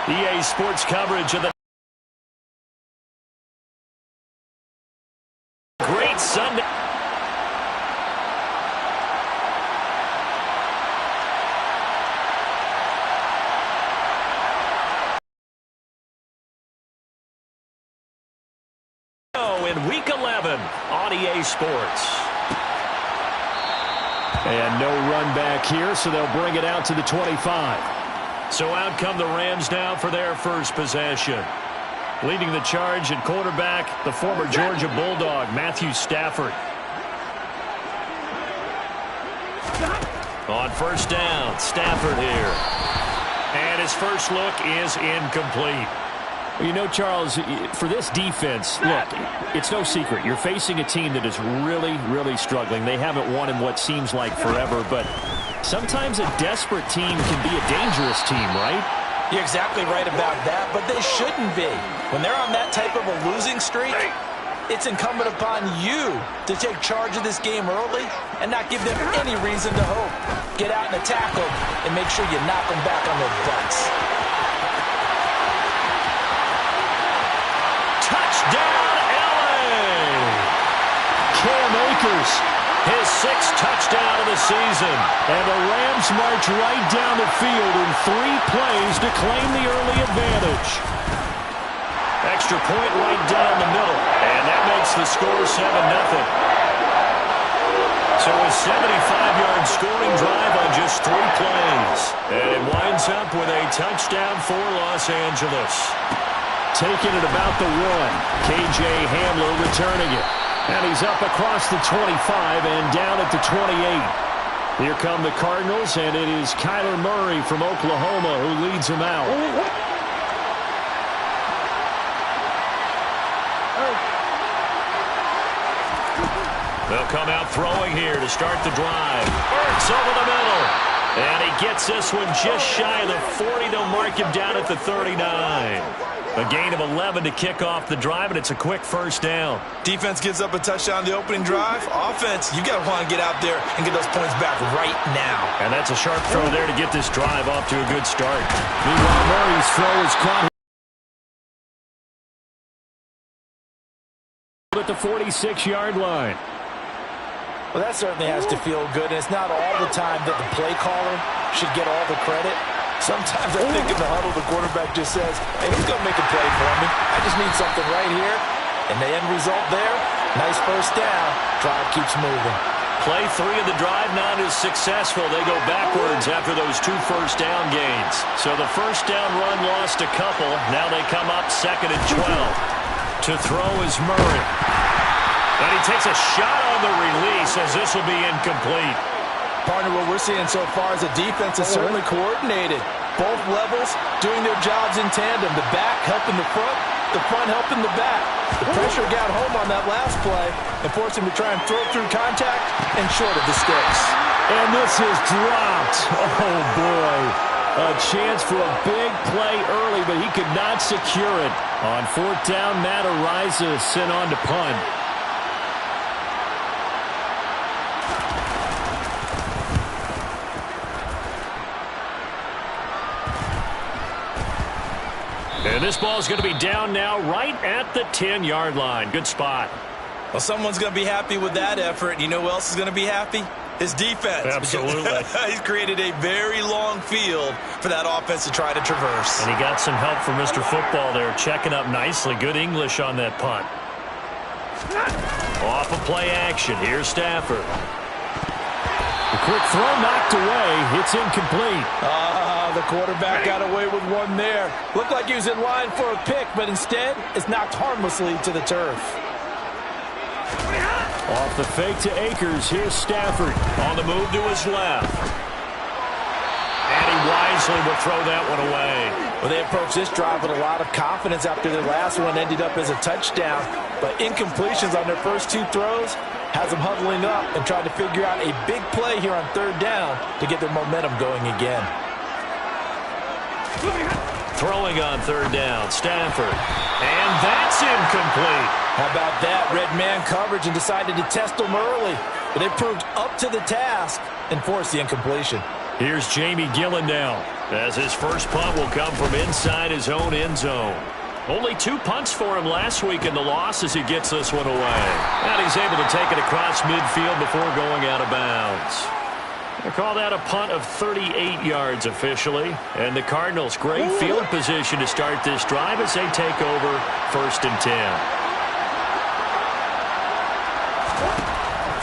EA Sports coverage of the great Sunday. In Week 11 on EA Sports. And no run back here, so they'll bring it out to the 25. So out come the Rams now for their first possession. Leading the charge at quarterback, the former Georgia Bulldog, Matthew Stafford. On first down, Stafford here. And his first look is incomplete. Well, you know, Charles, for this defense, look, it's no secret. You're facing a team that is really, really struggling. They haven't won in what seems like forever, but sometimes a desperate team can be a dangerous team, right? You're exactly right about that, but they shouldn't be. When they're on that type of a losing streak, it's incumbent upon you to take charge of this game early and not give them any reason to hope. Get out and attack them and make sure you knock them back on their butts. Touchdown, LA! Cam Akers, his 6th touchdown of the season. And the Rams march right down the field in 3 plays to claim the early advantage. Extra point right down the middle. And that makes the score 7-0. So a 75-yard scoring drive on just 3 plays. And it winds up with a touchdown for Los Angeles. Taking it about the 1. K.J. Hamler returning it. And he's up across the 25 and down at the 28. Here come the Cardinals, and it is Kyler Murray from Oklahoma who leads them out. They'll come out throwing here to start the drive. Burks over the middle. And he gets this one just shy of the 40. They'll mark him down at the 39. A gain of 11 to kick off the drive, and it's a quick first down. Defense gives up a touchdown on the opening drive. Offense, you got to want to get out there and get those points back right now. And that's a sharp throw there to get this drive off to a good start. Meanwhile, Murray's throw is caught at the 46-yard line. Well, that certainly has to feel good, and it's not all the time that the play caller should get all the credit. Sometimes I think in the huddle, the quarterback just says, hey, who's going to make a play for me? I just need something right here. And the end result there, nice first down. Drive keeps moving. Play 3 of the drive not as successful. They go backwards after those 2 first down gains. So the first down run lost a couple. Now they come up 2nd and 12. To throw is Murray. And he takes a shot on the release as this will be incomplete. Partner, what we're seeing so far is a defense is certainly coordinated. Both levels doing their jobs in tandem. The back helping the front helping the back. The pressure got home on that last play and forced him to try and throw through contact and short of the sticks. And this is dropped. Oh, boy. A chance for a big play early, but he could not secure it. On 4th down, Matt Araiza sent on to punt. And this ball is going to be down now right at the 10-yard line. Good spot. Well, someone's going to be happy with that effort. You know who else is going to be happy? His defense. Absolutely. He's created a very long field for that offense to try to traverse. And he got some help from Mr. Football there, checking up nicely. Good English on that punt. Off of play action. Here's Stafford. The quick throw knocked away. It's incomplete. The quarterback got away with one there. Looked like he was in line for a pick, but instead it's knocked harmlessly to the turf. Off the fake to Akers. Here's Stafford on the move to his left. And he wisely will throw that one away. Well, they approached this drive with a lot of confidence after their last one ended up as a touchdown. But incompletions on their first 2 throws has them huddling up and trying to figure out a big play here on 3rd down to get their momentum going again. Throwing on 3rd down, Stafford. And that's incomplete. How about that? Red man coverage and decided to test them early. But they proved up to the task and forced the incompletion. Here's Jamie Gillen now. as his first punt will come from inside his own end zone. Only 2 punts for him last week in the loss as he gets this one away. And he's able to take it across midfield before going out of bounds. They call that a punt of 38 yards officially. And the Cardinals, great field position to start this drive as they take over 1st and 10.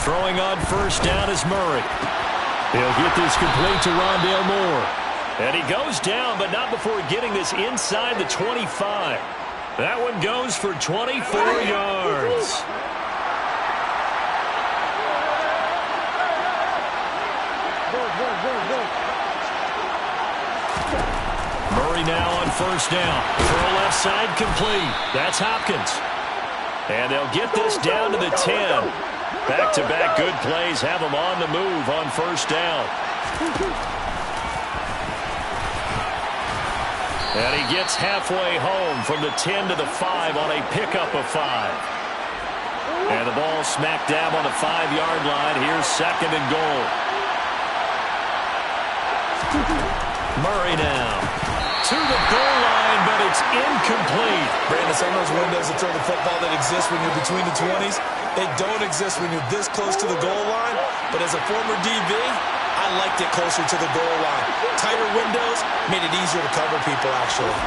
Throwing on 1st down is Murray. He'll get this complete to Rondale Moore. And he goes down, but not before getting this inside the 25. That one goes for 24 yards. Murray now on 1st down. Throw left side complete. That's Hopkins. And they'll get this down to the 10. Back-to-back good plays have them on the move on 1st down. And he gets halfway home from the 10 to the 5 on a pickup of 5. And the ball smack dab on the 5-yard line. Here's 2nd and goal. Murray now to the goal line, but it's incomplete. Brandon, some of those windows to throw the football that exist when you're between the 20s, they don't exist when you're this close to the goal line. But as a former DB, I liked it closer to the goal line. Tighter windows made it easier to cover people, actually.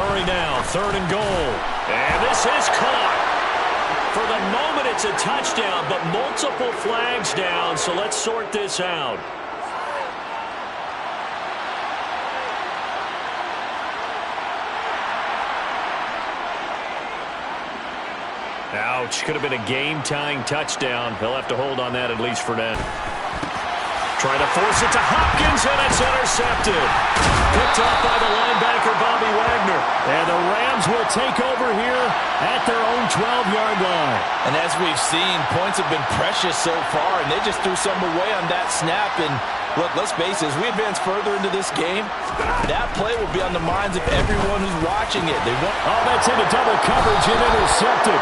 Murray now, 3rd and goal. And this is caught. For the moment, it's a touchdown, but multiple flags down, so let's sort this out. Ouch. Could have been a game-tying touchdown. He'll have to hold on that at least for now. Trying to force it to Hopkins, and it's intercepted. Picked off by the linebacker, Bobby Wagner. And the Rams will take over here at their own 12-yard line. And as we've seen, points have been precious so far, and they just threw some away on that snap. And look, let's face it, as we advance further into this game, that play will be on the minds of everyone who's watching it. Oh, that's into double coverage and intercepted.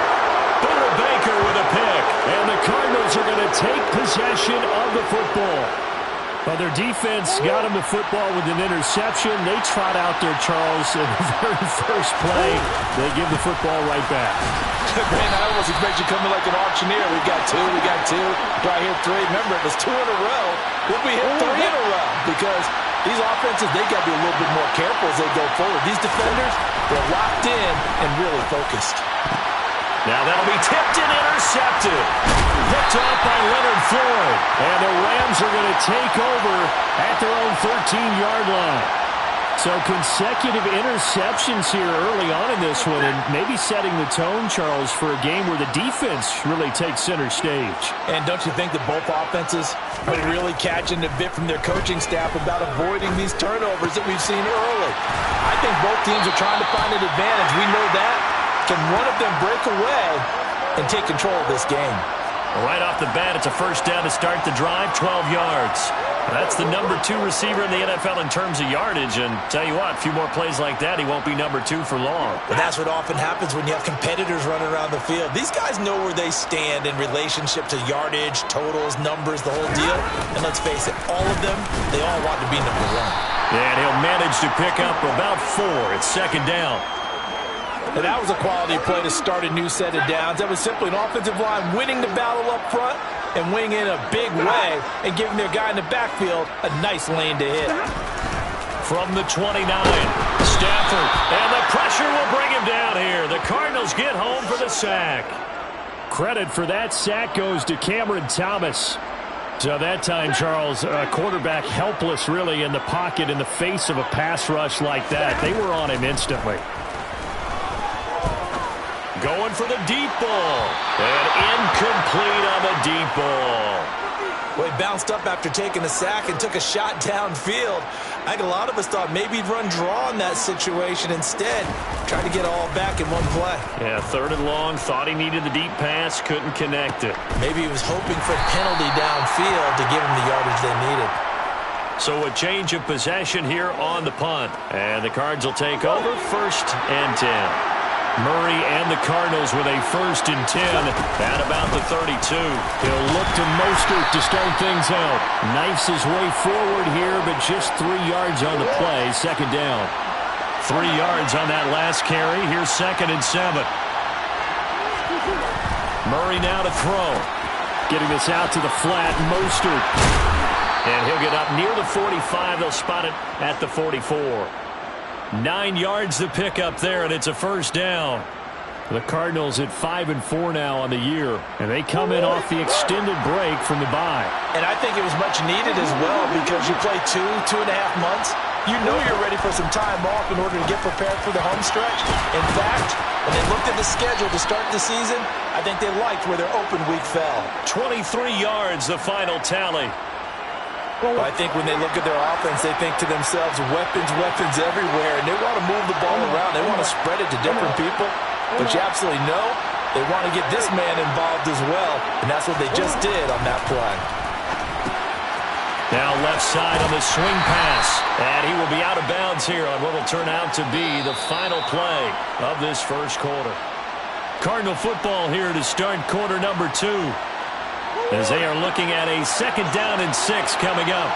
Butter Baker with a pick. And the Cardinals are going to take possession of the football. But their defense got him the football with an interception. They trot out there, Charles, in the very first play. They give the football right back. Man, I almost expect you coming like an auctioneer. We got two. Do I hit 3? Remember, it was 2 in a row. Would we hit 3 in a row? Because these offenses, they got to be a little bit more careful as they go forward. These defenders, they're locked in and really focused. Now that'll be tipped and intercepted. Picked off by Leonard Floyd. And the Rams are going to take over at their own 13-yard line. So consecutive interceptions here early on in this one, and maybe setting the tone, Charles, for a game where the defense really takes center stage. And don't you think that both offenses are really catching a bit from their coaching staff about avoiding these turnovers that we've seen early? I think both teams are trying to find an advantage. We know that. Can one of them break away and take control of this game? Right off the bat, it's a 1st down to start the drive, 12 yards. That's the number 2 receiver in the NFL in terms of yardage. And tell you what, a few more plays like that, he won't be number 2 for long. But that's what often happens when you have competitors running around the field. These guys know where they stand in relationship to yardage, totals, numbers, the whole deal. And let's face it, all of them, they all want to be number 1. And he'll manage to pick up about 4. It's 2nd down. And that was a quality play to start a new set of downs. That was simply an offensive line winning the battle up front and winning in a big way and giving their guy in the backfield a nice lane to hit. From the 29, Stafford, and the pressure will bring him down here. The Cardinals get home for the sack. Credit for that sack goes to Cameron Thomas. So that time, Charles, a quarterback helpless really in the pocket in the face of a pass rush like that. They were on him instantly. Going for the deep ball. And incomplete on the deep ball. Well, he bounced up after taking a sack and took a shot downfield. I think a lot of us thought maybe he'd run draw in that situation instead. Tried to get all back in one play. Yeah, 3rd and long. Thought he needed the deep pass. Couldn't connect it. Maybe he was hoping for a penalty downfield to give him the yardage they needed. So a change of possession here on the punt. And the Cards will take over 1st and 10. Murray and the Cardinals with a 1st and 10 at about the 32. He'll look to Mostert to start things out. Knifes his way forward here, but just 3 yards on the play. 2nd down. 3 yards on that last carry. Here's 2nd and 7. Murray now to throw. Getting this out to the flat. Mostert. And he'll get up near the 45. They'll spot it at the 44. 9 yards to pick up there, and it's a 1st down. The Cardinals at 5-4 now on the year, and they come in off the extended break from the bye. And I think it was much needed as well because you play 2.5 months. You know you're ready for some time off in order to get prepared for the home stretch. In fact, when they looked at the schedule to start the season, I think they liked where their open week fell. 23 yards, the final tally. I think when they look at their offense, they think to themselves, weapons, weapons everywhere, and they want to move the ball around. They want to spread it to different people, but you absolutely know they want to get this man involved as well, and that's what they just did on that play. Now left side on the swing pass, and he will be out of bounds here on what will turn out to be the final play of this 1st quarter. Cardinal football here to start quarter number 2. As they are looking at a 2nd down and 6 coming up.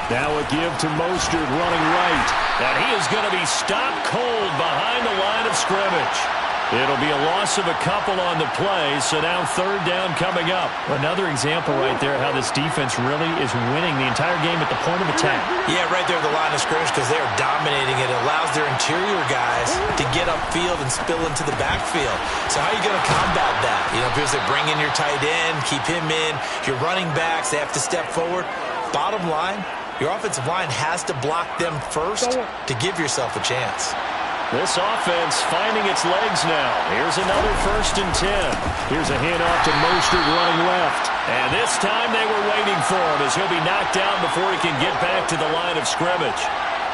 Now a give to Mostert running right. And he is going to be stopped cold behind the line of scrimmage. It'll be a loss of a couple on the play, so now 3rd down coming up. Another example right there how this defense really is winning the entire game at the point of attack. Yeah, right there at the line of scrimmage because they are dominating it. It allows their interior guys to get upfield and spill into the backfield. So how are you going to combat that? You know, because they bring in your tight end, keep him in. Your running backs, they have to step forward. Bottom line, your offensive line has to block them first to give yourself a chance. This offense finding its legs now. Here's another 1st and 10. Here's a handoff to Mostert running left. And this time they were waiting for him as he'll be knocked down before he can get back to the line of scrimmage.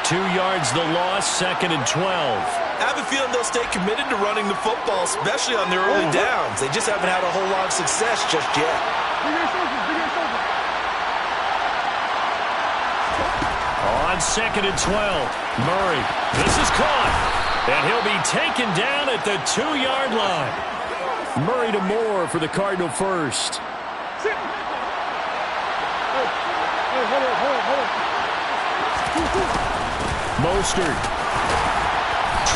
2 yards the loss, 2nd and 12. I have a feeling they'll stay committed to running the football, especially on their early downs. They just haven't had a whole lot of success just yet. On 2nd and 12, Murray. This is caught. And he'll be taken down at the 2-yard line. Murray to Moore for the Cardinal 1st. Mostert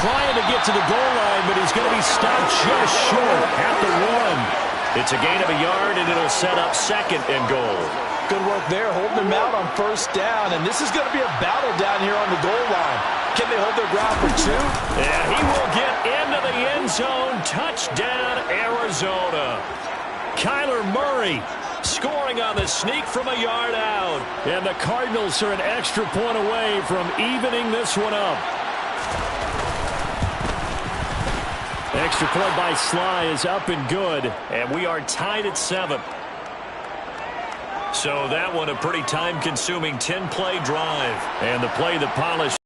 trying to get to the goal line, but he's going to be stopped just short at the 1. It's a gain of a yard, and it'll set up 2nd and goal. Good work there, holding them out on 1st down, and this is going to be a battle down here on the goal line. Can they hold their ground for 2? And he will get into the end zone. Touchdown, Arizona. Kyler Murray scoring on the sneak from a yard out. And the Cardinals are an extra point away from evening this one up. Extra point by Sly is up and good, and we are tied at 7. So that one a pretty time-consuming 10-play drive. And the play that polished.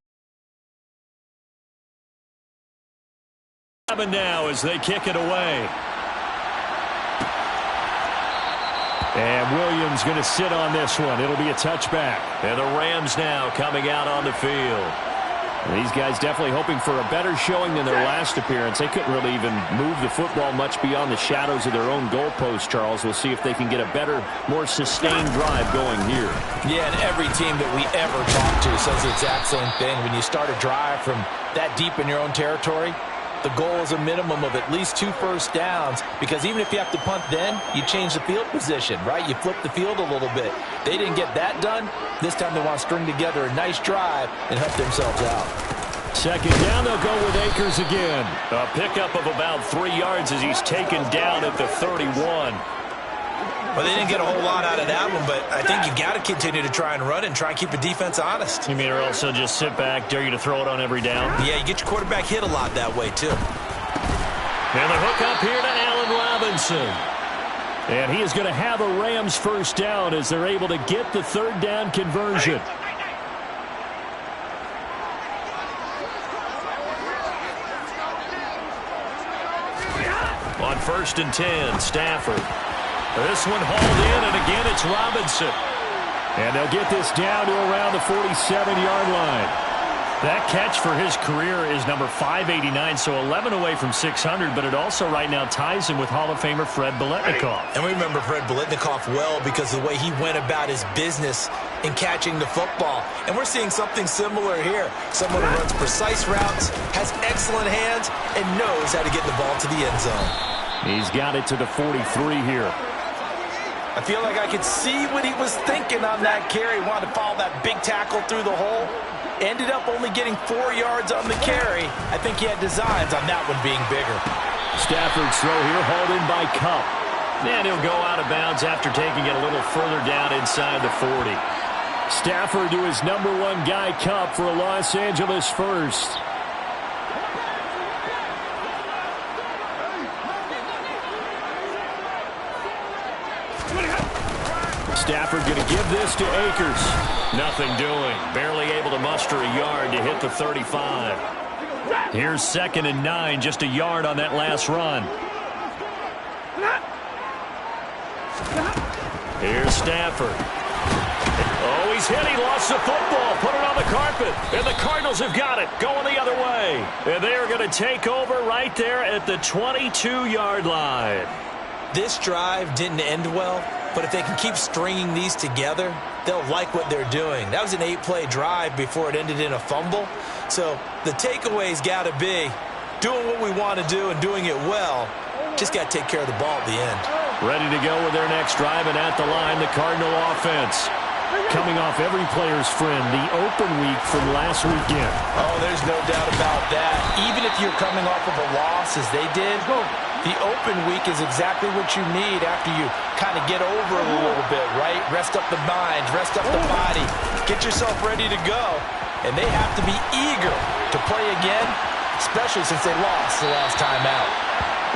Now as they kick it away. And Williams going to sit on this one. It'll be a touchback. And the Rams now coming out on the field. These guys definitely hoping for a better showing than their last appearance. They couldn't really even move the football much beyond the shadows of their own goalpost, Charles. We'll see if they can get a better, more sustained drive going here. Yeah, and every team that we ever talk to says the exact same thing. When you start a drive from that deep in your own territory, the goal is a minimum of at least 2 1st downs, because even if you have to punt then, you change the field position, right? You flip the field a little bit. They didn't get that done. This time they want to string together a nice drive and help themselves out. 2nd down, they'll go with Akers again. A pickup of about 3 yards as he's taken down at the 31. Well, they didn't get a whole lot out of that one, but I think you got to continue to try and run it and try and keep the defense honest. You mean or else they'll just sit back, dare you to throw it on every down? Yeah, you get your quarterback hit a lot that way, too. And the hook up here to Allen Robinson. And he is going to have a Rams 1st down as they're able to get the 3rd down conversion. On 1st and 10, Stafford. This one hauled in, and again it's Robinson. And they'll get this down to around the 47-yard line. That catch for his career is number 589, so 11 away from 600, but it also right now ties him with Hall of Famer Fred Biletnikoff. And we remember Fred Biletnikoff well because of the way he went about his business in catching the football. And we're seeing something similar here. Someone who runs precise routes, has excellent hands, and knows how to get the ball to the end zone. He's got it to the 43 here. I feel like I could see what he was thinking on that carry. Wanted to follow that big tackle through the hole. Ended up only getting 4 yards on the carry. I think he had designs on that one being bigger. Stafford's throw here hauled in by Kupp. And he'll go out of bounds after taking it a little further down inside the 40. Stafford to his number 1 guy, Kupp, for a Los Angeles first. Stafford going to give this to Akers. Nothing doing. Barely able to muster a yard to hit the 35. Here's 2nd and 9, just a yard on that last run. Here's Stafford. Oh, he's hit. He lost the football. Put it on the carpet. And the Cardinals have got it. Going the other way. And they are going to take over right there at the 22-yard line. This drive didn't end well, but if they can keep stringing these together, they'll like what they're doing. That was an 8-play drive before it ended in a fumble. So the takeaway's got to be doing what we want to do and doing it well. Just got to take care of the ball at the end. Ready to go with their next drive, and at the line, the Cardinal offense. Coming off every player's friend, the open week from last weekend. Oh, there's no doubt about that. Even if you're coming off of a loss, as they did, the open week is exactly what you need after you kind of get over it a little bit, right? Rest up the mind, rest up the body, get yourself ready to go. And they have to be eager to play again, especially since they lost the last time out.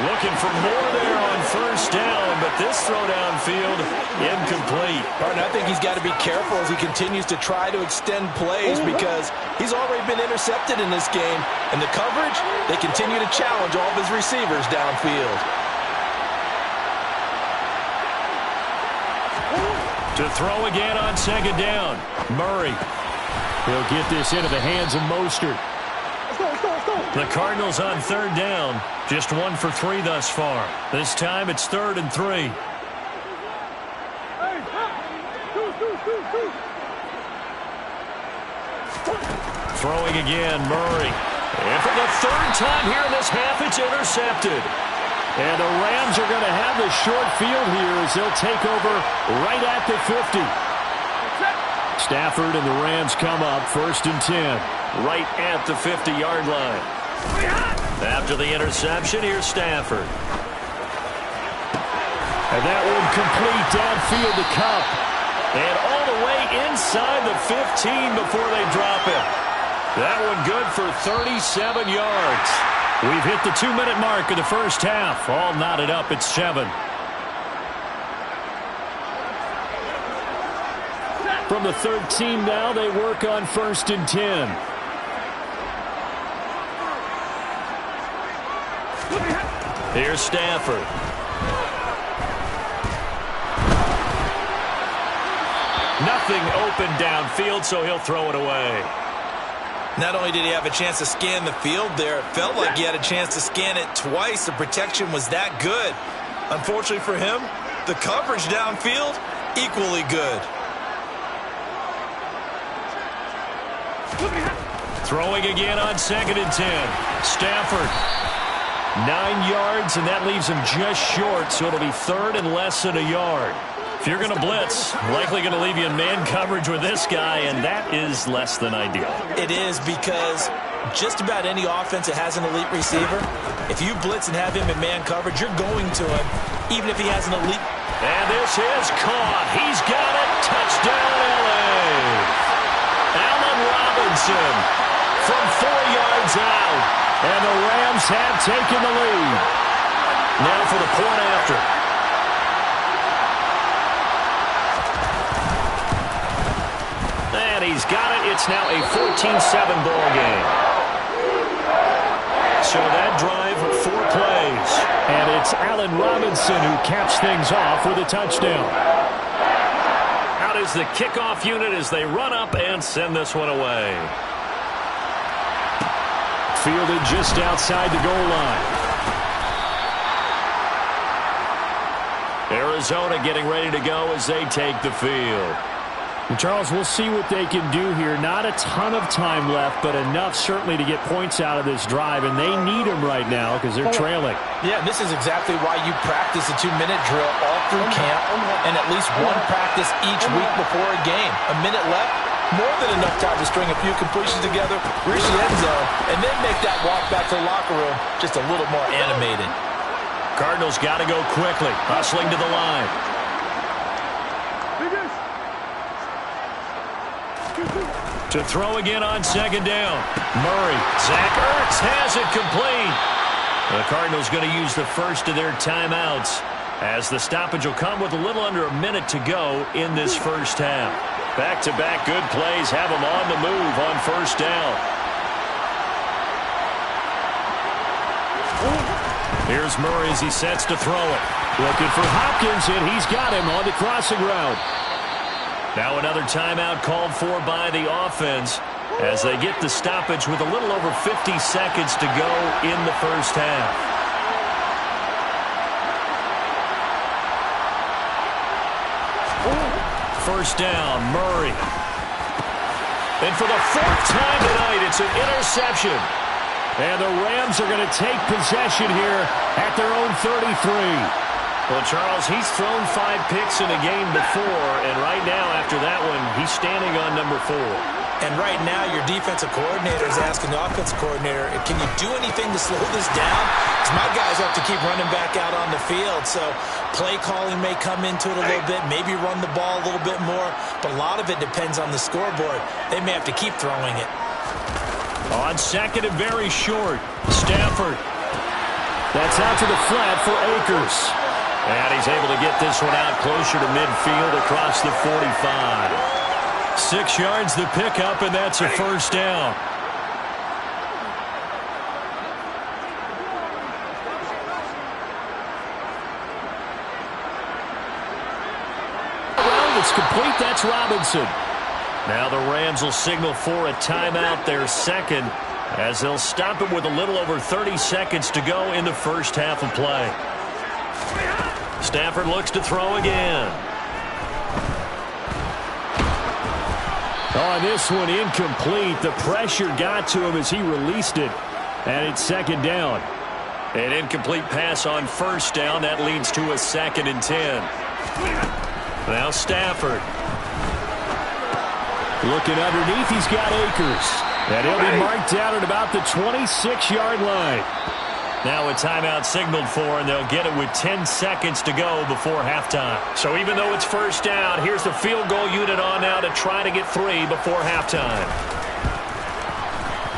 Looking for more there on first down, but this throw downfield incomplete. I think he's got to be careful as he continues to try to extend plays because he's already been intercepted in this game. And the coverage, they continue to challenge all of his receivers downfield. To throw again on 2nd down. Murray. He'll get this into the hands of Mostert. The Cardinals on 3rd down. Just 1 for 3 thus far. This time it's 3rd and 3. Throwing again, Murray. And for the 3rd time here in this half, it's intercepted. And the Rams are going to have the short field here as they'll take over right at the 50. Stafford and the Rams come up 1st and 10. Right at the 50-yard line. After the interception, here's Stafford. And that one complete downfield to Kupp. And all the way inside the 15 before they drop it. That one good for 37 yards. We've hit the 2-minute mark of the first half. All knotted up at 7. From the 13 now, they work on 1st and 10. Here's Stafford. Nothing open downfield, so he'll throw it away. Not only did he have a chance to scan the field there, it felt like he had a chance to scan it twice. The protection was that good. Unfortunately for him, the coverage downfield, equally good. Throwing again on 2nd and 10. Stafford. 9 yards, and that leaves him just short, so it'll be 3rd and less than a yard. If you're going to blitz, likely going to leave you in man coverage with this guy, and that is less than ideal. It is because just about any offense that has an elite receiver, if you blitz and have him in man coverage, you're going to him, even if he has an elite. And this is caught. He's got it. Touchdown, L.A. Allen Robinson from 4 yards out. And the Rams have taken the lead. Now for the point after. And he's got it. It's now a 14-7 ball game. So that drive, 4 plays. And it's Allen Robinson who caps things off with a touchdown. out is the kickoff unit as they run up and send this one away. Fielded just outside the goal line. Arizona getting ready to go as they take the field. And Charles, we'll see what they can do here. Not a ton of time left, but enough certainly to get points out of this drive, and they need them right now because they're trailing. Yeah, and this is exactly why you practice a 2-minute drill all through camp and at least one practice each week before a game. A minute left, more than enough time to string a few completions together, reach the end zone, and then make that walk back to the locker room just a little more animated. Cardinals got to go quickly, hustling to the line. To throw again on second down. Murray. Zach Ertz has it complete. The Cardinals going to use the first of their timeouts as the stoppage will come with a little under a minute to go in this first half. Back-to-back good plays have them on the move on first down. Here's Murray as he sets to throw it. Looking for Hopkins, and he's got him on the crossing route. Now another timeout called for by the offense as they get the stoppage with a little over 50 seconds to go in the first half. First down, Murray. And for the fourth time tonight, it's an interception. And the Rams are going to take possession here at their own 33. Well, Charles, he's thrown 5 picks in a game before, and right now, after that one, he's standing on number 4. And right now, your defensive coordinator is asking the offensive coordinator, can you do anything to slow this down? Because my guys have to keep running back out on the field, so play calling may come into it a little bit, maybe run the ball a little bit more, but a lot of it depends on the scoreboard. They may have to keep throwing it. On second and very short, Stafford. That's out to the flat for Akers. And he's able to get this one out closer to midfield across the 45. 6 yards the pickup, and that's a first down. It's complete. That's Robinson. Now the Rams will signal for a timeout, their second, as they'll stop it with a little over 30 seconds to go in the first half of play. Stafford looks to throw again. On this one, incomplete. The pressure got to him as he released it, and it's second down. An incomplete pass on first down. That leads to a 2nd and 10. Now Stafford. Looking underneath, he's got Akers. And he'll be marked down at about the 26-yard line. Now a timeout signaled for, and they'll get it with 10 seconds to go before halftime. So even though it's first down, here's the field goal unit on now to try to get 3 before halftime.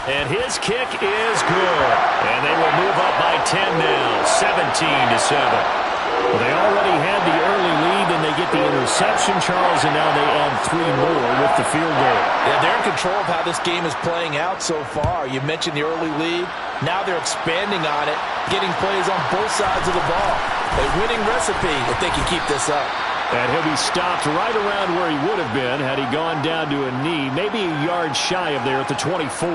And his kick is good. And they will move up by 10 now, 17-7. Well, they already had the early lead, and they get the interception, Charles, and now they add 3 more with the field goal. Yeah, they're in control of how this game is playing out so far. You mentioned the early lead. Now they're expanding on it, getting plays on both sides of the ball. A winning recipe if they can keep this up. And he'll be stopped right around where he would have been had he gone down to a knee, maybe a yard shy of there at the 24.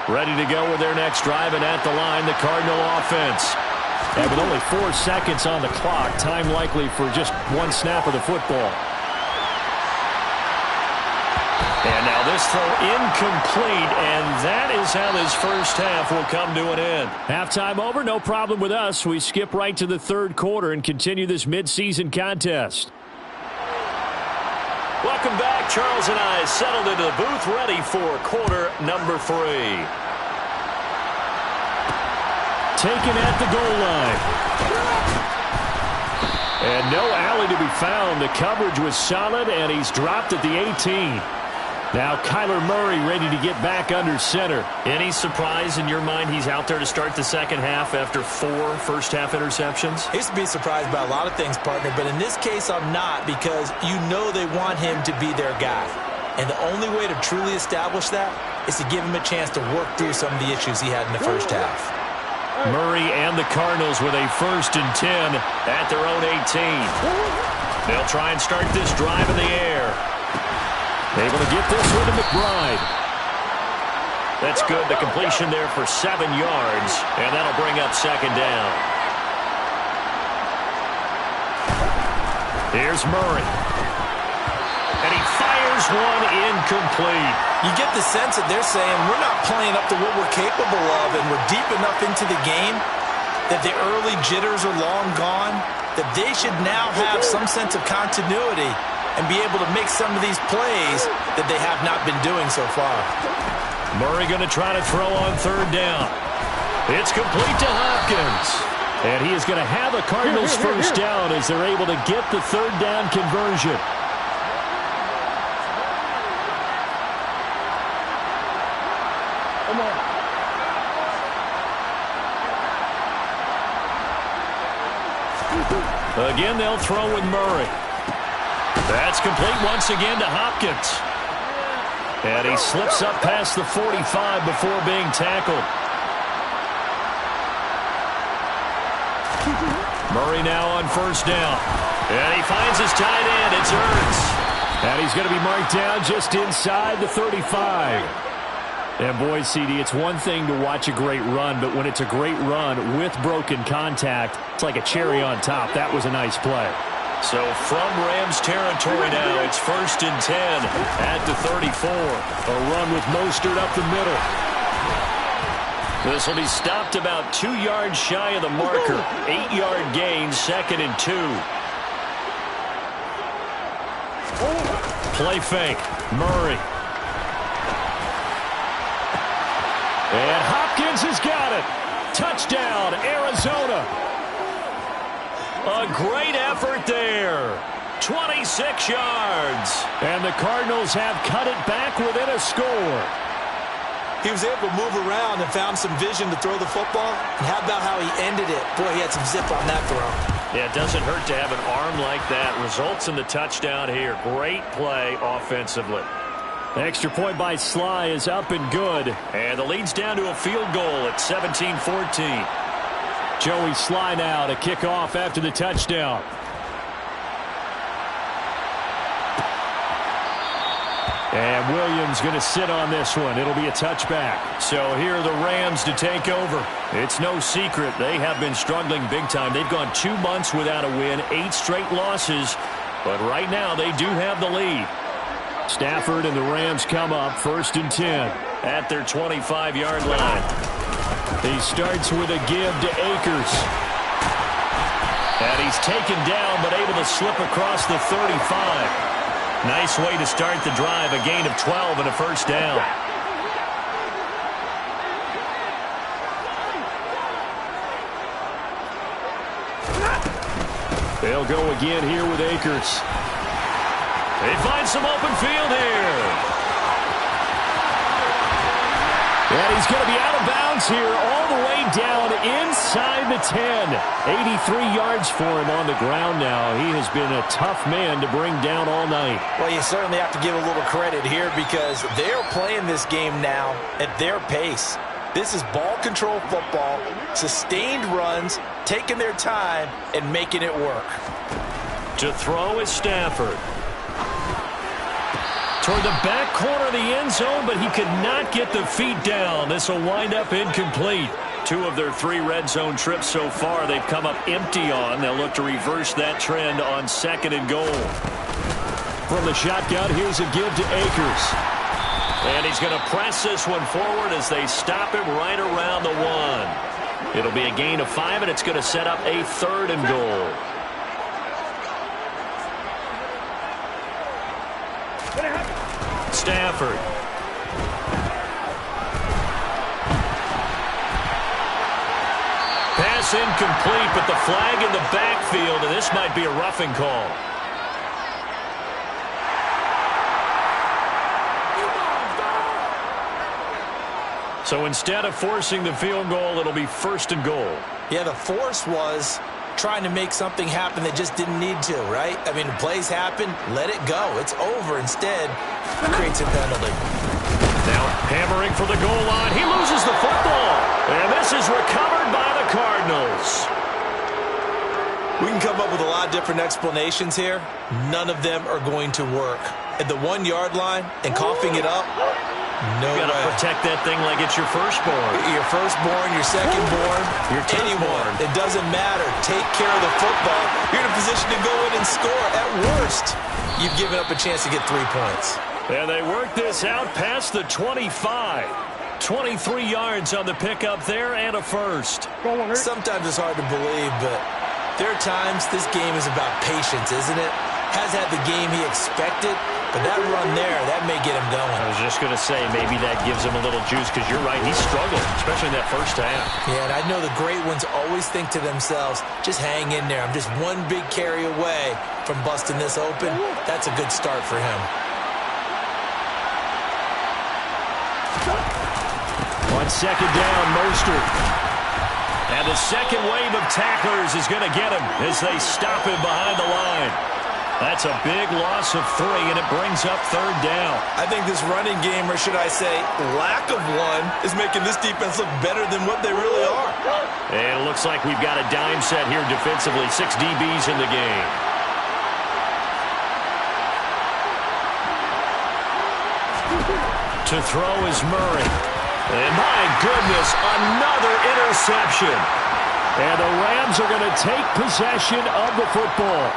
Ready to go with their next drive, and at the line, the Cardinal offense. And with only 4 seconds on the clock, time likely for just 1 snap of the football. And now this throw incomplete, and that is how this first half will come to an end. Halftime over, no problem with us. We skip right to the third quarter and continue this midseason contest. Welcome back. Charles and I settled into the booth ready for quarter number 3. Taken at the goal line. And no alley to be found. The coverage was solid, and he's dropped at the 18. Now Kyler Murray ready to get back under center. Any surprise in your mind he's out there to start the second half after 4 first-half interceptions? I used to be surprised by a lot of things, partner, but in this case I'm not, because you know they want him to be their guy. And the only way to truly establish that is to give him a chance to work through some of the issues he had in the first half. Murray and the Cardinals with a 1st and 10 at their own 18. They'll try and start this drive in the air. Able to get this one to McBride. That's good. The completion there for 7 yards, and that'll bring up second down. Here's Murray. And he fires one incomplete. You get the sense that they're saying we're not playing up to what we're capable of, and we're deep enough into the game that the early jitters are long gone, that they should now have some sense of continuity and be able to make some of these plays that they have not been doing so far. Murray going to try to throw on third down. It's complete to Hopkins. And he is going to have a Cardinals first down as they're able to get the third down conversion. Again, they'll throw with Murray. That's complete once again to Hopkins. And he slips up past the 45 before being tackled. Murray now on first down. And he finds his tight end. It's Ertz. And he's going to be marked down just inside the 35. And boy, CD, it's one thing to watch a great run, but when it's a great run with broken contact, it's like a cherry on top. That was a nice play. So from Rams territory now, it's 1st and 10 at the 34. A run with Mostert up the middle. This will be stopped about 2 yards shy of the marker. 8-yard gain, 2nd and 2. Play fake. Murray. And Hopkins has got it. Touchdown, Arizona. A great effort there. 26 yards. And the Cardinals have cut it back within a score. He was able to move around and found some vision to throw the football. And how about how he ended it? Boy, he had some zip on that throw. Yeah, it doesn't hurt to have an arm like that. Results in the touchdown here. Great play offensively. The extra point by Sly is up and good. And the lead's down to a field goal at 17-14. Joey Sly now to kick off after the touchdown. And Williams going to sit on this one. It'll be a touchback. So here are the Rams to take over. It's no secret they have been struggling big time. They've gone 2 months without a win, 8 straight losses. But right now they do have the lead. Stafford and the Rams come up 1st and 10 at their 25-yard line. He starts with a give to Akers. And he's taken down but able to slip across the 35. Nice way to start the drive. A gain of 12 and a first down. They'll go again here with Akers. They find some open field here. And he's going to be out of bounds here all the way down inside the 10. 83 yards for him on the ground now. He has been a tough man to bring down all night. Well, you certainly have to give a little credit here because they're playing this game now at their pace. This is ball control football, sustained runs, taking their time, and making it work. To throw is Stafford. Toward the back corner of the end zone, but he could not get the feet down. This will wind up incomplete. 2 of their 3 red zone trips so far they've come up empty on. They'll look to reverse that trend on 2nd and goal. From the shotgun, here's a give to Akers. And he's going to press this one forward as they stop him right around the 1. It'll be a gain of 5, and it's going to set up a 3rd and goal. Stafford. Pass incomplete, but the flag in the backfield, and this might be a roughing call. So instead of forcing the field goal, it'll be 1st and goal. Yeah, the force was trying to make something happen that just didn't need to, right? I mean, plays happen, let it go. It's over. Instead, creates a penalty. Now hammering for the goal line. He loses the football. And this is recovered by the Cardinals. We can come up with a lot of different explanations here. None of them are going to work. At the 1-yard line and coughing it up, no way. You got to protect that thing like it's your firstborn. Your firstborn, your secondborn, anyone. It doesn't matter. Take care of the football. You're in a position to go in and score. At worst, you've given up a chance to get 3 points. And they work this out past the 25. 23 yards on the pickup there and a first. Sometimes it's hard to believe, but there are times this game is about patience, isn't it? Has had the game he expected, but that run there, that may get him going. I was just going to say, maybe that gives him a little juice, because you're right, he struggled, especially in that first half. Yeah, and I know the great ones always think to themselves, just hang in there. I'm just one big carry away from busting this open. That's a good start for him. On second down, Mostert. And the second wave of tacklers is going to get him as they stop him behind the line. That's a big loss of 3, and it brings up third down. I think this running game, or should I say lack of one, is making this defense look better than what they really are. And it looks like we've got a dime set here defensively. 6 DBs in the game. To throw is Murray. And my goodness, another interception. And the Rams are going to take possession of the football.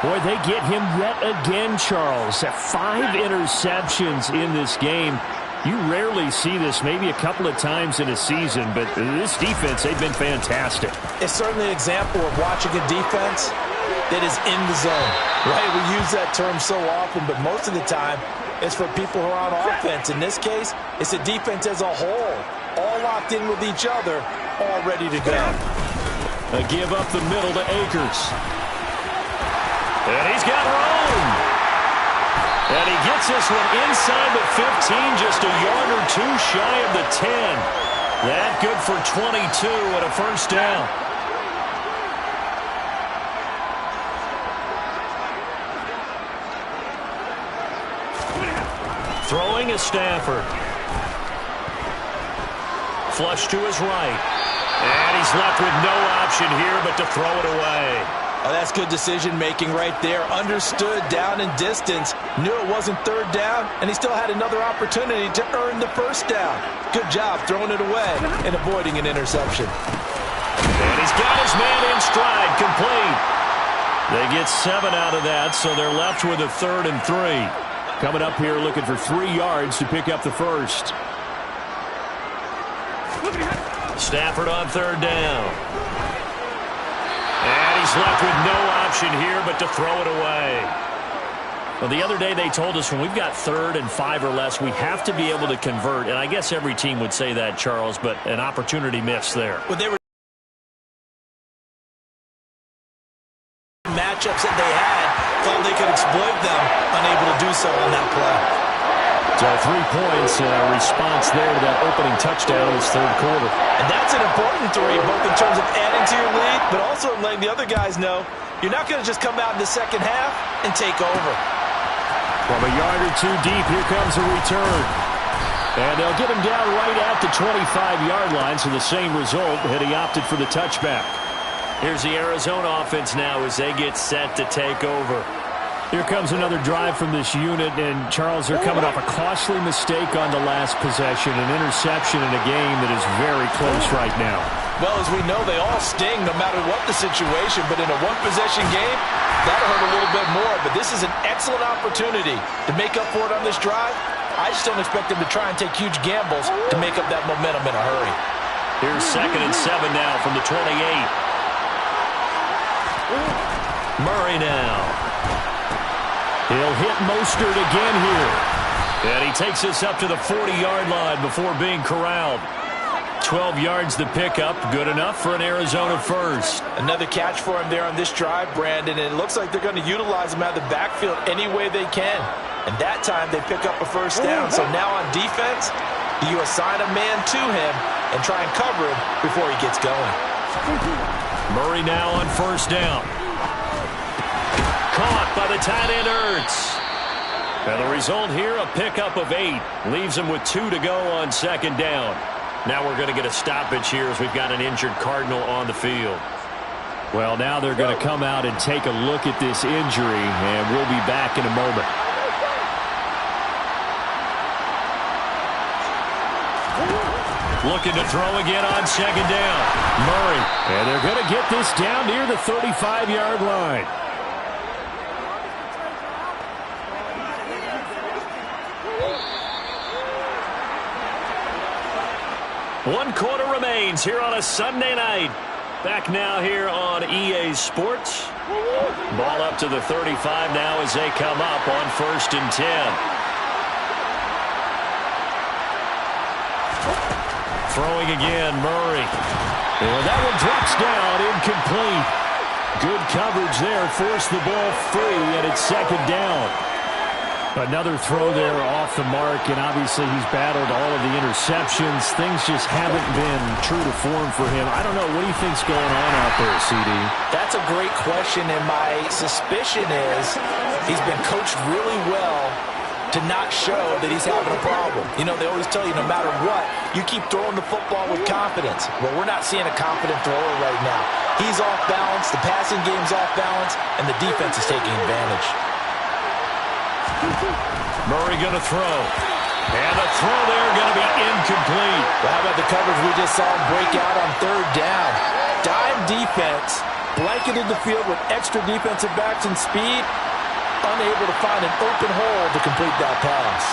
Boy, they get him yet again, Charles. 5 interceptions in this game. You rarely see this, maybe a couple of times in a season, but this defense, they've been fantastic. It's certainly an example of watching a defense that is in the zone, right? We use that term so often, but most of the time, it's for people who are on offense. In this case, it's a defense as a whole, all locked in with each other, all ready to go. A give up the middle to Akers. And he's got room. And he gets this one inside the 15, just a yard or 2 shy of the 10. That good for 22 and a first down. Throwing is Stafford. Flush to his right. And he's left with no option here but to throw it away. Oh, that's good decision-making right there. Understood down and distance. Knew it wasn't third down, and he still had another opportunity to earn the first down. Good job throwing it away and avoiding an interception. And he's got his man in stride, complete. They get 7 out of that, so they're left with a 3rd and 3. Coming up here looking for 3 yards to pick up the first. Stafford on 3rd down. And he's left with no option here but to throw it away. Well, the other day they told us when we've got 3rd and 5 or less, we have to be able to convert. And I guess every team would say that, Charles, but an opportunity missed there. Well, they were matchups that they had, thought they could exploit them, unable to do so on that play. So 3 points, response there to that opening touchdown in this 3rd quarter. And that's an important 3, both in terms of adding to your lead, but also in letting the other guys know you're not going to just come out in the second half and take over. From a yard or 2 deep, here comes a return. And they'll get him down right at the 25-yard line, so the same result had he opted for the touchback. Here's the Arizona offense now as they get set to take over. Here comes another drive from this unit, and Charles, they're coming off a costly mistake on the last possession, an interception in a game that is very close right now. Well, as we know, they all sting no matter what the situation, but in a one-possession game, that'll hurt a little bit more. But this is an excellent opportunity to make up for it on this drive. I just don't expect them to try and take huge gambles to make up that momentum in a hurry. Here's 2nd and 7 now from the 28. Murray now. He'll hit Mostert again here. And he takes this up to the 40-yard line before being corralled. 12 yards to pick up. Good enough for an Arizona first. Another catch for him there on this drive, Brandon. And it looks like they're going to utilize him out of the backfield any way they can. And that time they pick up a first down. So now on defense, you assign a man to him and try and cover him before he gets going. Murray now on first down. Caught by the tight end, Ertz. And the result here, a pickup of 8. Leaves him with 2 to go on second down. Now we're going to get a stoppage here as we've got an injured Cardinal on the field. Well, now they're going to come out and take a look at this injury, and we'll be back in a moment. Looking to throw again on second down. Murray. And they're going to get this down near the 35-yard line. One quarter remains here on a Sunday night. Back now here on EA Sports. Ball up to the 35 now as they come up on 1st and 10. Throwing again, Murray. And that one drops down, incomplete. Good coverage there, forced the ball free, and it's second down. Another throw there off the mark, and obviously he's battled all of the interceptions. Things just haven't been true to form for him. I don't know, what do you think's going on out there, CD? That's a great question, and my suspicion is he's been coached really well to not show that he's having a problem. You know, they always tell you no matter what, you keep throwing the football with confidence. Well, we're not seeing a confident thrower right now. He's off balance, the passing game's off balance, and the defense is taking advantage. Murray going to throw. And the throw there going to be incomplete. Well, how about the coverage we just saw him break out on 3rd down? Dime defense, blanketed the field with extra defensive backs and speed, unable to find an open hole to complete that pass.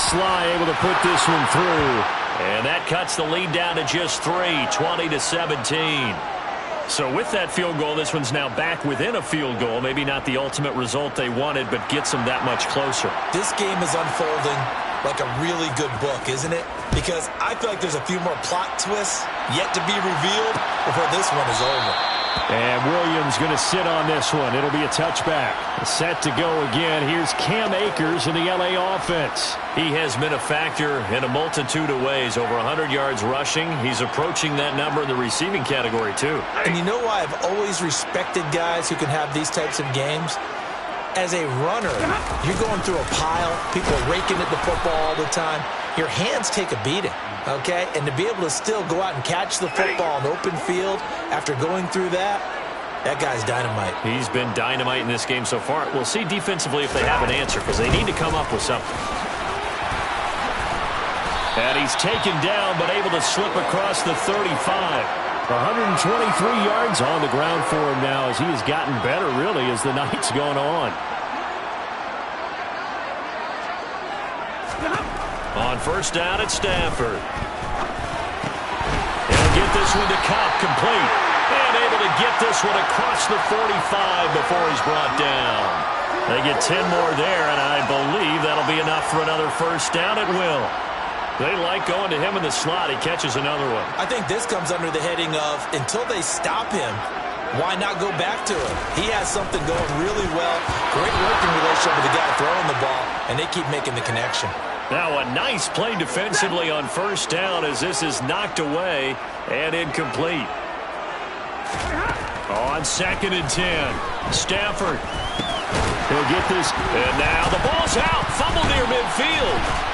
Sly able to put this one through. And that cuts the lead down to just 3, 20-17. So with that field goal, this one's now back within a field goal. Maybe not the ultimate result they wanted, but gets them that much closer. This game is unfolding like a really good book, isn't it? Because I feel like there's a few more plot twists yet to be revealed before this one is over. And Williams going to sit on this one. It'll be a touchback. Set to go again. Here's Cam Akers in the LA offense. He has been a factor in a multitude of ways. Over 100 yards rushing. He's approaching that number in the receiving category, too. And you know why I've always respected guys who can have these types of games? As a runner, you're going through a pile. People are raking at the football all the time. Your hands take a beating, okay? And to be able to still go out and catch the football in open field after going through that, that guy's dynamite. He's been dynamite in this game so far. We'll see defensively if they have an answer, because they need to come up with something. And he's taken down, but able to slip across the 35. 123 yards on the ground for him now as he has gotten better, really, as the night's gone on. On 1st down at Stafford. He'll get this one to Cobb, complete. And able to get this one across the 45 before he's brought down. They get 10 more there, and I believe that'll be enough for another 1st down at will. They like going to him in the slot. He catches another one. I think this comes under the heading of, until they stop him, why not go back to him? He has something going really well. Great working relationship with the guy throwing the ball, and they keep making the connection. Now a nice play defensively on 1st down as this is knocked away and incomplete. On 2nd and 10, Stafford. He'll get this, and now the ball's out. Fumble near midfield.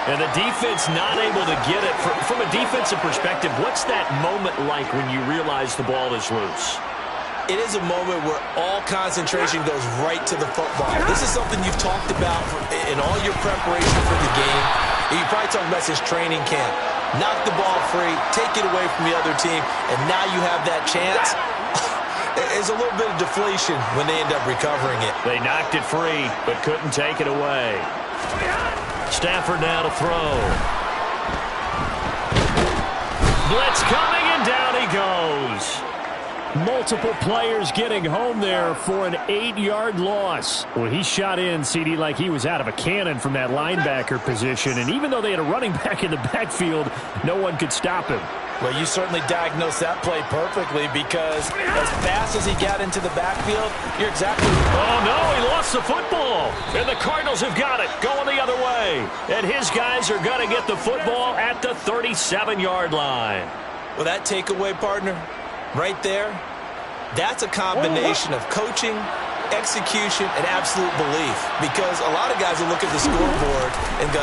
And the defense not able to get it. From a defensive perspective, what's that moment like when you realize the ball is loose? It is a moment where all concentration goes right to the football. This is something you've talked about in all your preparation for the game. You probably talked about since training camp. Knock the ball free, take it away from the other team, and now you have that chance. There's a little bit of deflation when they end up recovering it. They knocked it free, but couldn't take it away. Stafford now to throw. Blitz coming, and down he goes. Multiple players getting home there for an 8-yard loss. Well, he shot in, CD, like he was out of a cannon from that linebacker position. And even though they had a running back in the backfield, no one could stop him. Well, you certainly diagnosed that play perfectly, because as fast as he got into the backfield, you're exactly right. Oh, no, he lost the football. And the Cardinals have got it, going the other way. And his guys are going to get the football at the 37-yard line. Well, that takeaway, partner, right there, that's a combination of coaching, execution, and absolute belief. Because a lot of guys will look at the scoreboard and go,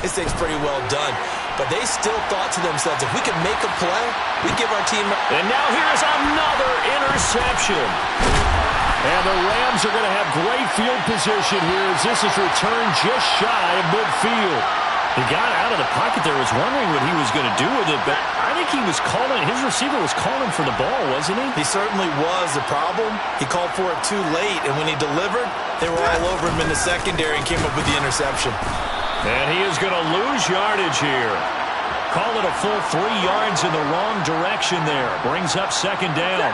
this thing's pretty well done. but they still thought to themselves, if we can make a play, we give our team... And now here's another interception. And the Rams are going to have great field position here as this is returned just shy of midfield. He got out of the pocket there, was wondering what he was going to do with it, but I think he was calling, his receiver was calling for the ball, wasn't he? He certainly was. The problem, he called for it too late, and when he delivered, they were all over him in the secondary and came up with the interception. And he is going to lose yardage here. Call it a full 3 yards in the wrong direction there. Brings up second down.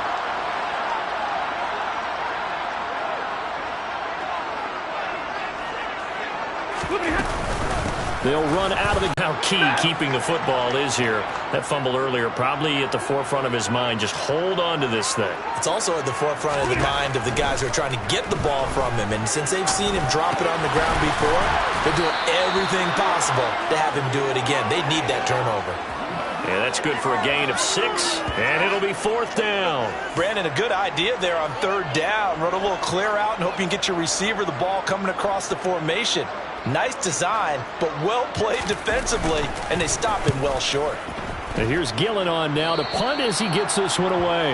They'll run out of the... How key keeping the football is here. That fumble earlier probably at the forefront of his mind. Just hold on to this thing. It's also at the forefront of the mind of the guys who are trying to get the ball from him. And since they've seen him drop it on the ground before, they're doing everything possible to have him do it again. They need that turnover. Yeah, that's good for a gain of 6, and it'll be 4th down. Brandon, a good idea there on 3rd down. Run a little clear out and hope you can get your receiver the ball coming across the formation. Nice design, but well played defensively, and they stop him well short. And here's Gillen on now to punt as he gets this one away.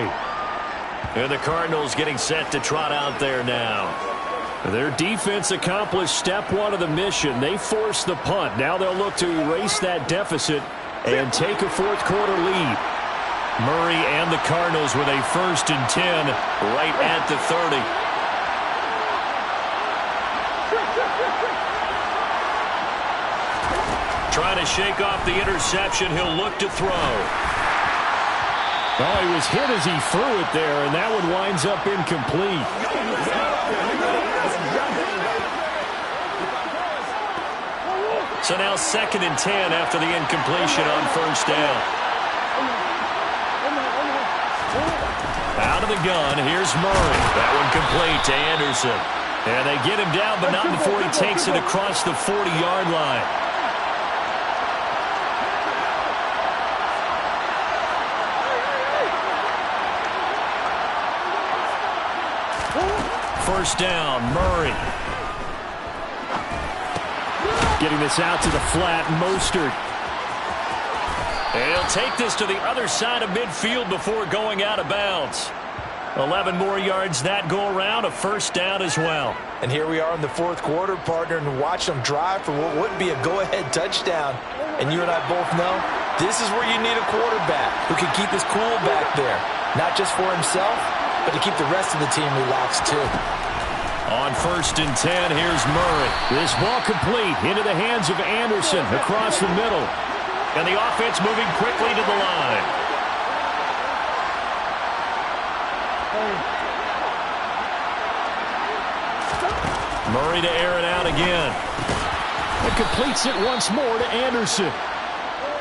And the Cardinals getting set to trot out there now. Their defense accomplished step 1 of the mission. They forced the punt. Now they'll look to erase that deficit and take a 4th quarter lead. Murray and the Cardinals with a 1st and 10 right at the 30. Trying to shake off the interception. He'll look to throw. Oh, he was hit as he threw it there, and that one winds up incomplete. So now 2nd and 10 after the incompletion on 1st down. Out of the gun, here's Murray. That one complete to Anderson. And they get him down, but not before he takes it across the 40-yard line. First down, Murray. Getting this out to the flat, Mostert. And he'll take this to the other side of midfield before going out of bounds. 11 more yards that go around, a 1st down as well. And here we are in the 4th quarter, partner, and watch them drive for what would be a go-ahead touchdown. And you and I both know this is where you need a quarterback who can keep his cool back there. Not just for himself, but to keep the rest of the team relaxed too. On 1st and 10, here's Murray. This ball complete into the hands of Anderson across the middle. And the offense moving quickly to the line. Murray to air it out again. And completes it once more to Anderson.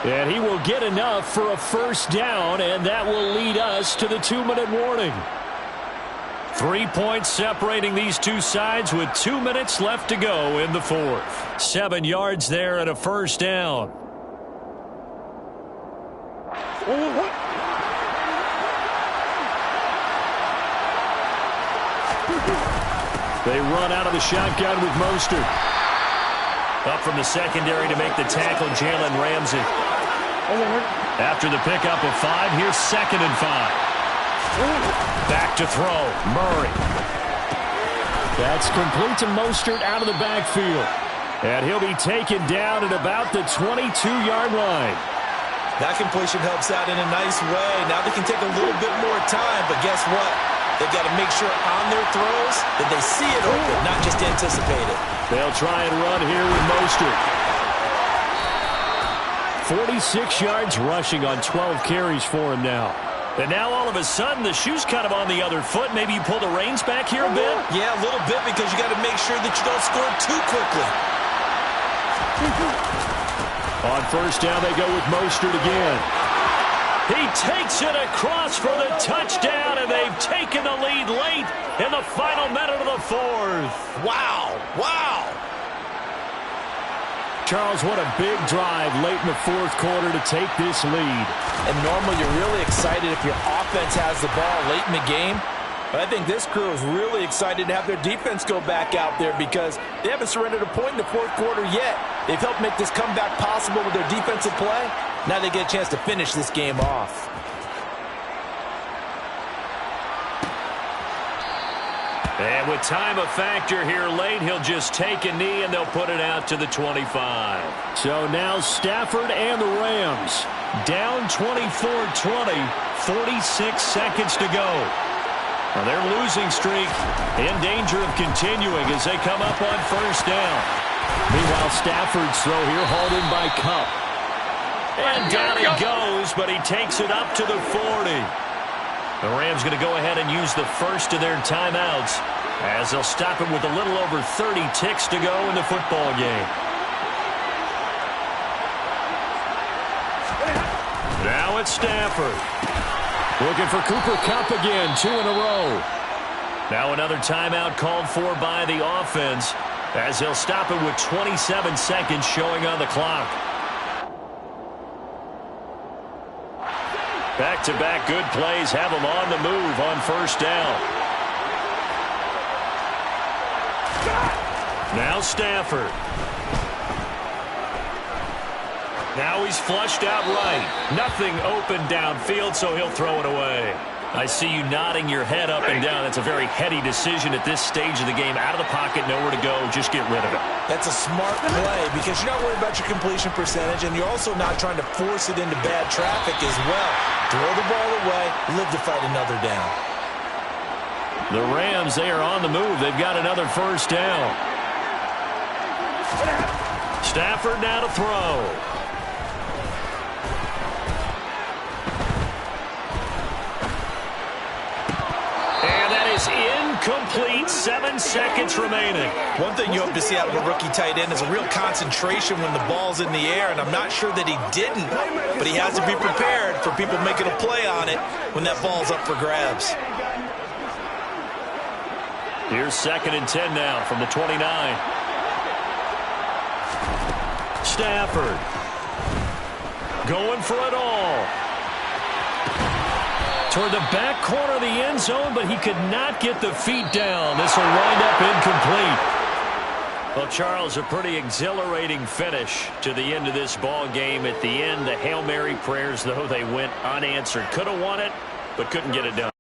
And he will get enough for a 1st down, and that will lead us to the 2-minute warning. 3 points separating these two sides with 2 minutes left to go in the 4th. 7 yards there and a 1st down. They run out of the shotgun with Mostert. Up from the secondary to make the tackle, Jalen Ramsey. After the pickup of 5, here's 2nd and 5. Back to throw, Murray. That's complete to Mostert out of the backfield. And he'll be taken down at about the 22-yard line. That completion helps out in a nice way. Now they can take a little bit more time, but guess what? They've got to make sure on their throws that they see it open, not just anticipate it. They'll try and run here with Mostert. 46 yards rushing on 12 carries for him now. And now all of a sudden the shoe's kind of on the other foot. Maybe you pull the reins back here a bit? Yeah, a little bit, because you got to make sure that you don't score too quickly. On 1st down they go with Mostert again. He takes it across for the touchdown, and they've taken the lead late in the final minute of the 4th. Wow, wow. Charles, what a big drive late in the 4th quarter to take this lead. And normally you're really excited if your offense has the ball late in the game. But I think this crew is really excited to have their defense go back out there because they haven't surrendered a point in the fourth quarter yet. They've helped make this comeback possible with their defensive play. Now they get a chance to finish this game off. And with time a factor here late, he'll just take a knee and they'll put it out to the 25. So now Stafford and the Rams down 24-20, 46 seconds to go. Now their losing streak in danger of continuing as they come up on first down. Meanwhile, Stafford's throw here hauled in by Cup. And down he goes, but he takes it up to the 40. The Rams going to go ahead and use the first of their timeouts as they'll stop it with a little over 30 ticks to go in the football game. Now it's Stafford. Looking for Cooper Kupp again, 2 in a row. Now another timeout called for by the offense as they'll stop it with 27 seconds showing on the clock. Back-to-back good plays have them on the move on first down. Now Stafford. Now he's flushed out right. Nothing open downfield, so he'll throw it away. I see you nodding your head up and down. That's a very heady decision at this stage of the game. Out of the pocket, nowhere to go. Just get rid of it. That's a smart play because you're not worried about your completion percentage, and you're also not trying to force it into bad traffic as well. Throw the ball away, live to fight another down. The Rams, they are on the move. They've got another first down. Stafford now to throw. Incomplete, 7 seconds remaining. One thing you hope to see out of a rookie tight end is a real concentration when the ball's in the air, and I'm not sure that he didn't, but he has to be prepared for people making a play on it when that ball's up for grabs. Here's 2nd and 10 now from the 29. Stafford going for it all. Toward the back corner of the end zone, but he could not get the feet down. This will wind up incomplete. Well, Charles, a pretty exhilarating finish to the end of this ball game. At the end, the Hail Mary prayers, though, they went unanswered. Could have won it, but couldn't get it done.